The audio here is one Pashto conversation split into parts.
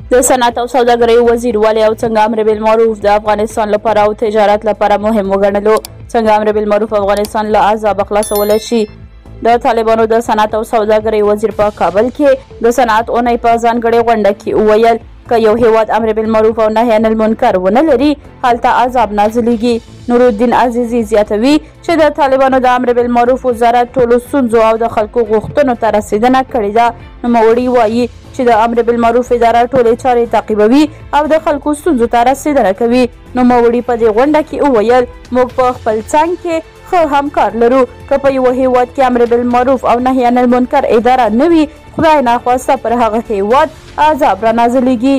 د صنعت او سوداګرۍ وزیر ولې او څنګه امر بالمعروف د افغانستان لپاره او تجارت لپاره مهم وګڼلو؟ څنګه امر بالمعروف افغانستان له عذاب خلاصولی شي؟ د طالبانو د صنعت او سوداګرۍ وزیر په کابل کې د صنعت اونۍ په ځانګړې غونډه کې وویل که یو هیواد امر بالمعروف او نهی عن المنکر ونه لري هلته عذاب نازلیږي. نورالدین عزیزی زیاتوي چې د طالبانو د امر بالمعروف وزارت ټولو ستونزو او د خلکو غوښتنو ته رسیدنه کړې ده. نوموړي وایي چې د امر بالمعروف اداره ټولې چارې تعقیبوي او د خلکو ستونزو ته رسیدنه کوي. نوموړي په دې غونډه کې وویل موږ په خپل څنګ کې ښه همکار لرو. که په یوه هیواد کې امر بالمعروف او نهی عن المنکر اداره نه وي خدای ناخواسته پر هغه هیواد عذاب را نازلیږي.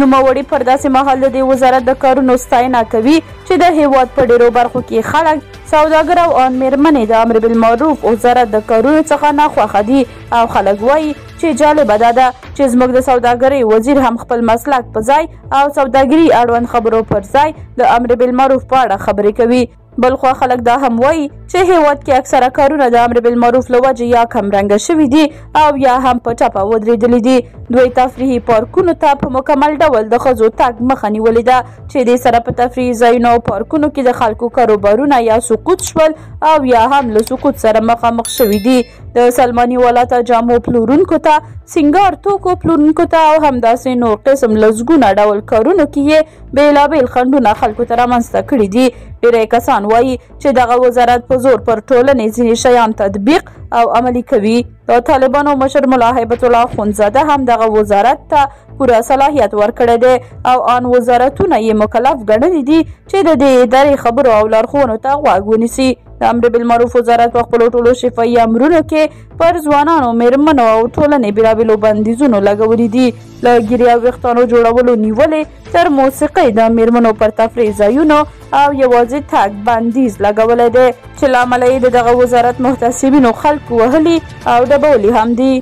نوموړي پر داسې مهال د دې وزارت د کارونو ستاینه کوي چې د هیواد په ډیرو برخو کې خلک سوداګر او ان میرمنې د امر بالمعروف وزارت د کارونو څخه ناخوښه دي او خلک وایي چې جالبه دا ده چې زموږ د سوداګرۍ وزیر هم خپل مسلک په ځای او سوداګري اړوند خبرو پر ځای د امر بالمعروف په اړه خبرې کوي. بلخوا خلک دا هم وایي چې هیواد کې اکثره کارونه د امر بالمعروف له وجې یا کمرنګه شوي دي او یا هم په ټپه ودرېدلي دي. دوی تفریحي پارکونو ته په مکمل ډول د ښځو تګ مخه نیولې ده چې دې سره په تفریحي ځایونو او پارکونو کې د خلکو کاروبارونه یا سقوط شول او یا هم له سقوط سره مخامخ شوي دي. د سلماني والاته جامو پلورونکو ته، سینګار توکو پلورونکو ته او همداسې نور قسم لزګونه ډول کارونو کې یې بېلابېل خنډونه خلکو ته رامنځته کړي دي. ډېری کسان وایي چې دغه وزارت په زور پر ټولنې ځینې شیان تطبیق او عملي کوي. د طالبانو مشر ملا هیبت الله اخندزاده هم دغه وزارت ته پوره صلاحیت ورکړی دی او ان وزارتونه یې مکلف ګڼلي دي چې د دې ادارې خبرو او لارښوونو ته غوږ ونیسي. د امر بالمعروف وزارت په خپلو ټولو شفاهي امرونو کې پر ځوانانو، میرمنو او ټولنې بېلابېلو بندیزونو لګولي دي، له ګیرې او ویښتانو جوړولو نیولې تر موسیقۍ د میرمنو پر تفریح ځایونو او یوازې تګ بندیز لګولی دی چې له امله یې د دغه وزارت محتسبینو خلک وهلي او ډبولي هم دي.